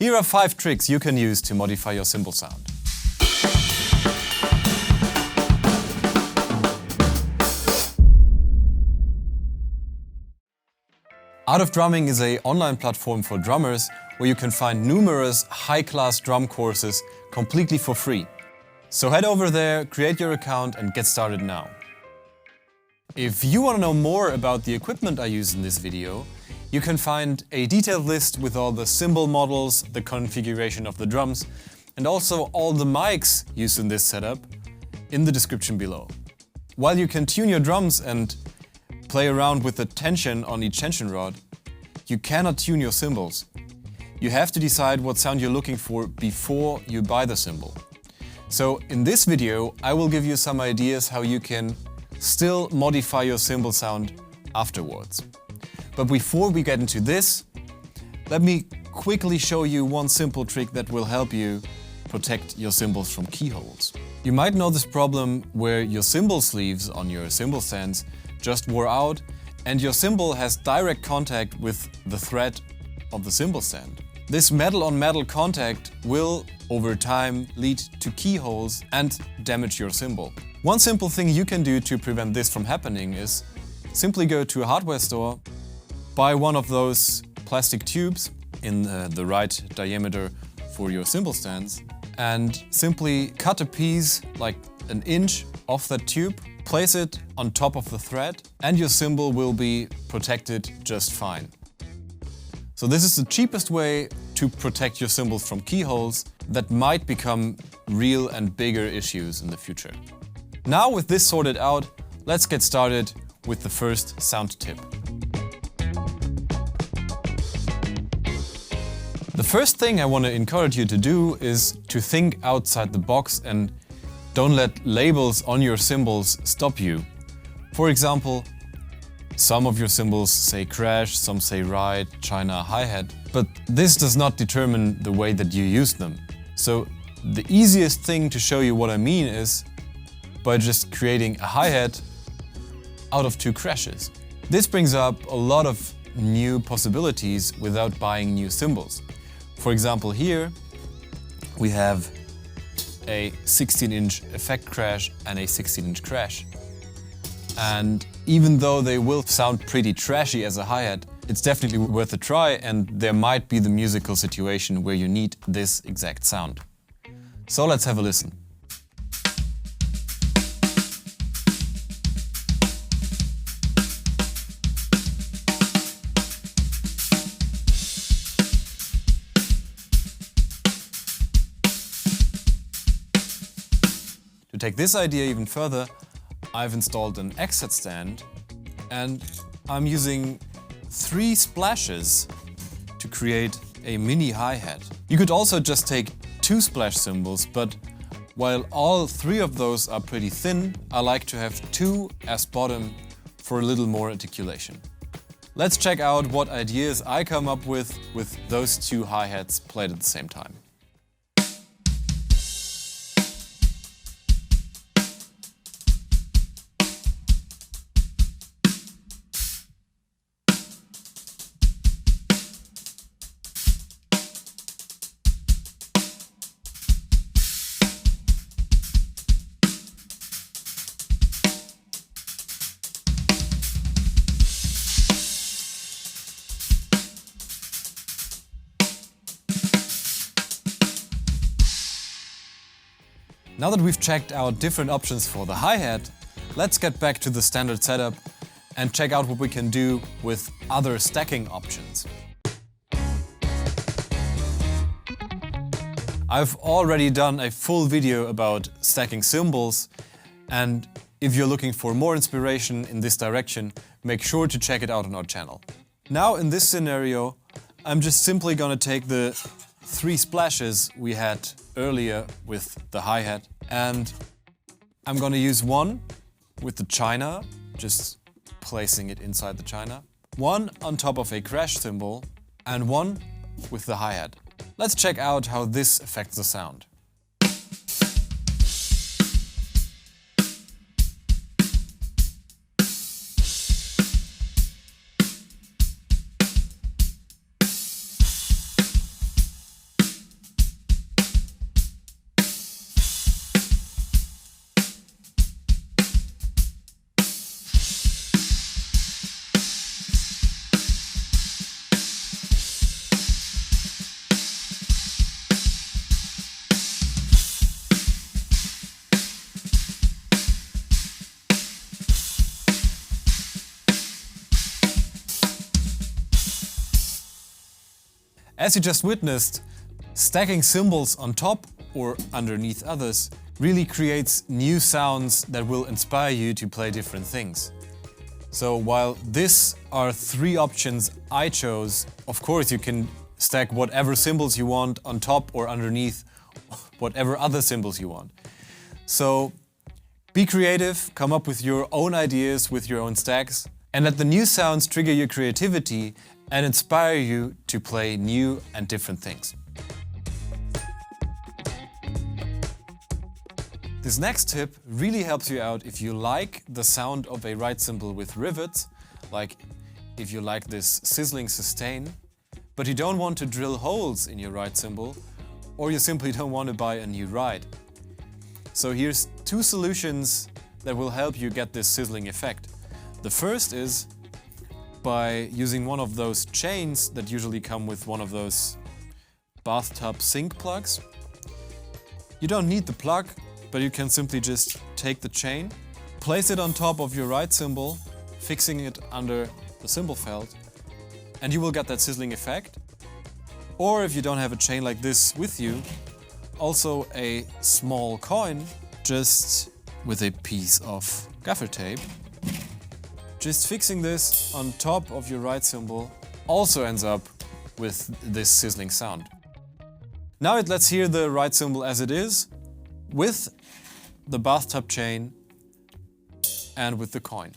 Here are 5 tricks you can use to modify your cymbal sound. ArtOfDrumming is an online platform for drummers where you can find numerous high-class drum courses completely for free. So head over there, create your account and get started now. If you want to know more about the equipment I use in this video, you can find a detailed list with all the cymbal models, the configuration of the drums, and also all the mics used in this setup in the description below. While you can tune your drums and play around with the tension on each tension rod, you cannot tune your cymbals. You have to decide what sound you're looking for before you buy the cymbal. So in this video, I will give you some ideas how you can still modify your cymbal sound afterwards. But before we get into this, let me quickly show you one simple trick that will help you protect your cymbals from keyholes. You might know this problem where your cymbal sleeves on your cymbal stands just wore out and your cymbal has direct contact with the thread of the cymbal stand. This metal-on-metal contact will, over time, lead to keyholes and damage your cymbal. One simple thing you can do to prevent this from happening is simply go to a hardware store, buy one of those plastic tubes in the right diameter for your cymbal stands, and simply cut a piece like an inch off that tube, place it on top of the thread, and your cymbal will be protected just fine. So this is the cheapest way to protect your cymbals from keyholes that might become real and bigger issues in the future. Now with this sorted out, let's get started with the first sound tip. The first thing I want to encourage you to do is to think outside the box and don't let labels on your cymbals stop you. For example, some of your cymbals say crash, some say ride, China, hi-hat, but this does not determine the way that you use them. So the easiest thing to show you what I mean is by just creating a hi-hat out of 2 crashes. This brings up a lot of new possibilities without buying new cymbals. For example, here we have a 16-inch effect crash and a 16-inch crash. And even though they will sound pretty trashy as a hi-hat, it's definitely worth a try, and there might be the musical situation where you need this exact sound. So let's have a listen. To take this idea even further, I've installed an X-Set stand and I'm using 3 splashes to create a mini hi-hat. You could also just take 2 splash cymbals, but while all 3 of those are pretty thin, I like to have 2 as bottom for a little more articulation. Let's check out what ideas I come up with those 2 hi-hats played at the same time. Now that we've checked out different options for the hi-hat, let's get back to the standard setup and check out what we can do with other stacking options. I've already done a full video about stacking cymbals, and if you're looking for more inspiration in this direction, make sure to check it out on our channel. Now in this scenario, I'm just simply gonna take the 3 splashes we had earlier with the hi-hat, and I'm gonna use one with the China, just placing it inside the China, one on top of a crash cymbal, and one with the hi-hat. Let's check out how this affects the sound. As you just witnessed, stacking cymbals on top or underneath others really creates new sounds that will inspire you to play different things. So while these are 3 options I chose, of course you can stack whatever cymbals you want on top or underneath whatever other cymbals you want. So be creative, come up with your own ideas with your own stacks, and let the new sounds trigger your creativity and inspire you to play new and different things. This next tip really helps you out if you like the sound of a ride cymbal with rivets, like if you like this sizzling sustain, but you don't want to drill holes in your ride cymbal, or you simply don't want to buy a new ride. So here's 2 solutions that will help you get this sizzling effect. The first is by using one of those chains that usually come with one of those bathtub sink plugs. You don't need the plug, but you can simply just take the chain, place it on top of your ride cymbal, fixing it under the cymbal felt, and you will get that sizzling effect. Or if you don't have a chain like this with you, also a small coin, just with a piece of gaffer tape. Just fixing this on top of your ride cymbal also ends up with this sizzling sound. Now let's hear the ride cymbal as it is, with the bathtub chain and with the coin.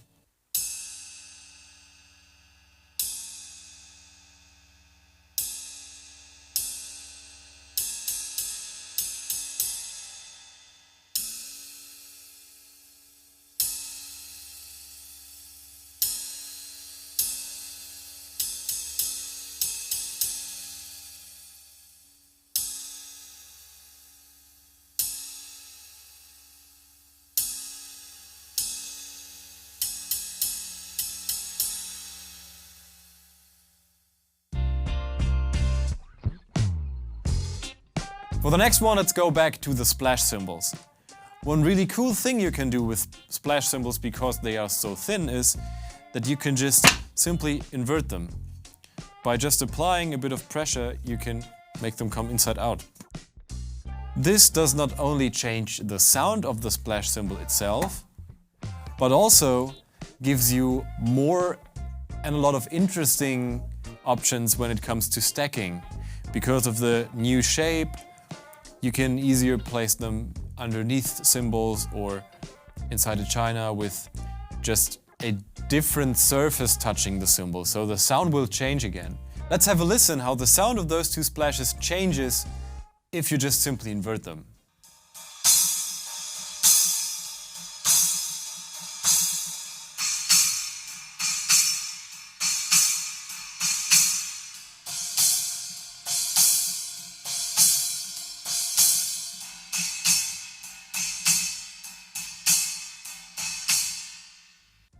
For the next one, let's go back to the splash cymbals. One really cool thing you can do with splash cymbals, because they are so thin, is that you can just simply invert them. By just applying a bit of pressure, you can make them come inside out. This does not only change the sound of the splash cymbal itself, but also gives you more and a lot of interesting options when it comes to stacking. Because of the new shape, you can easier place them underneath cymbals or inside a China with just a different surface touching the cymbal, so the sound will change again. Let's have a listen how the sound of those 2 splashes changes if you just simply invert them.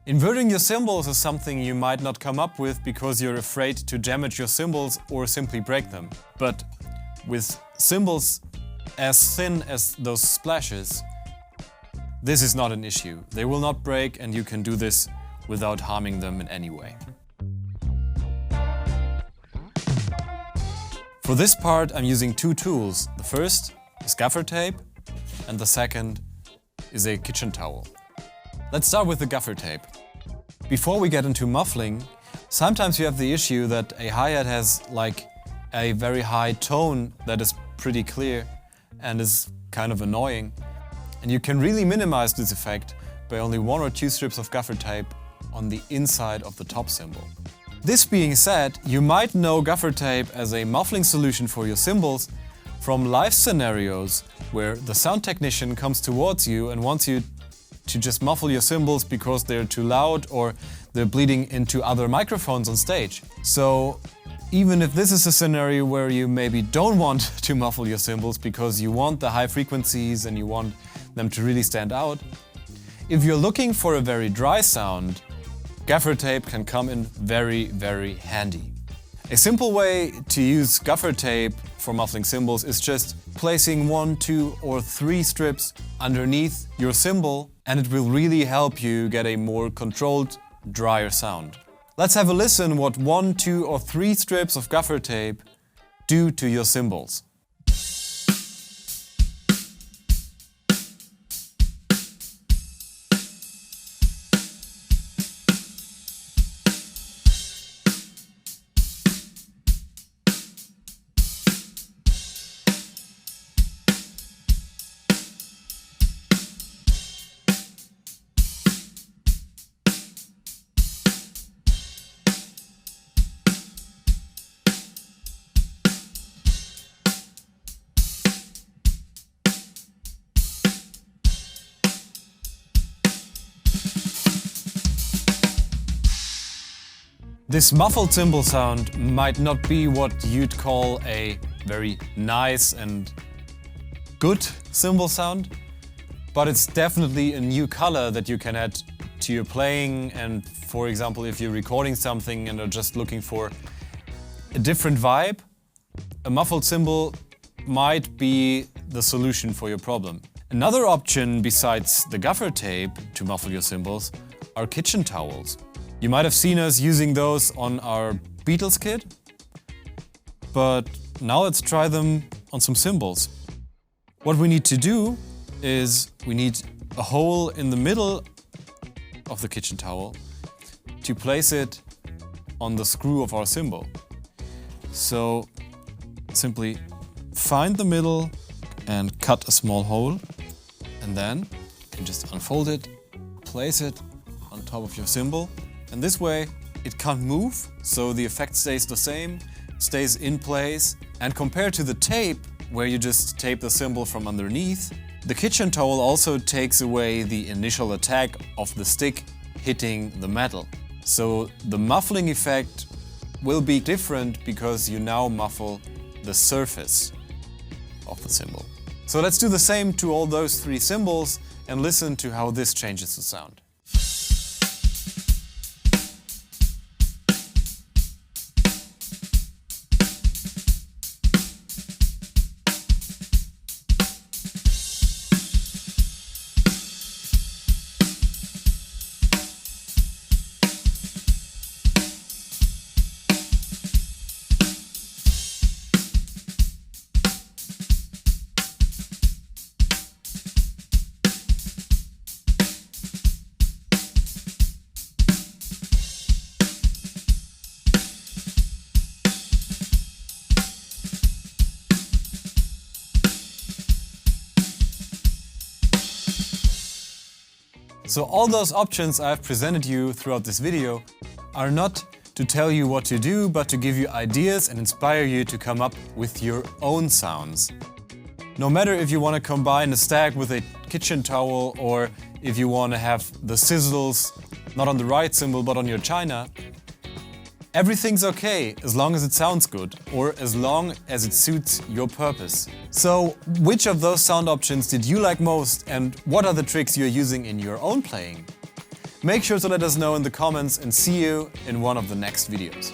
Inverting your cymbals is something you might not come up with because you're afraid to damage your cymbals or simply break them. But with cymbals as thin as those splashes, this is not an issue. They will not break, and you can do this without harming them in any way. For this part, I'm using 2 tools. The first is gaffer tape, and the second is a kitchen towel. Let's start with the gaffer tape. Before we get into muffling, sometimes you have the issue that a hi-hat has like a very high tone that is pretty clear and is kind of annoying. And you can really minimize this effect by only 1 or 2 strips of gaffer tape on the inside of the top cymbal. This being said, you might know gaffer tape as a muffling solution for your cymbals from live scenarios where the sound technician comes towards you and wants you to just muffle your cymbals because they're too loud or they're bleeding into other microphones on stage. So even if this is a scenario where you maybe don't want to muffle your cymbals because you want the high frequencies and you want them to really stand out, if you're looking for a very dry sound, gaffer tape can come in very, very handy. A simple way to use gaffer tape for muffling cymbals is just placing 1, 2 or 3 strips underneath your cymbal, and it will really help you get a more controlled, drier sound. Let's have a listen what 1, 2 or 3 strips of gaffer tape do to your cymbals. This muffled cymbal sound might not be what you'd call a very nice and good cymbal sound, but it's definitely a new color that you can add to your playing. And for example, if you're recording something and are just looking for a different vibe, a muffled cymbal might be the solution for your problem. Another option besides the gaffer tape to muffle your cymbals are kitchen towels. You might have seen us using those on our Beatles kit, but now let's try them on some cymbals. What we need to do is we need a hole in the middle of the kitchen towel to place it on the screw of our cymbal. So simply find the middle and cut a small hole, and then you can just unfold it, place it on top of your cymbal. And this way it can't move, so the effect stays the same, stays in place. And compared to the tape, where you just tape the cymbal from underneath, the kitchen towel also takes away the initial attack of the stick hitting the metal. So the muffling effect will be different because you now muffle the surface of the cymbal. So let's do the same to all those three cymbals and listen to how this changes the sound. So all those options I've presented you throughout this video are not to tell you what to do, but to give you ideas and inspire you to come up with your own sounds. No matter if you want to combine a stag with a kitchen towel, or if you want to have the sizzles not on the right cymbal but on your China, everything's okay as long as it sounds good, or as long as it suits your purpose. So which of those sound options did you like most, and what are the tricks you're using in your own playing? Make sure to let us know in the comments, and see you in one of the next videos.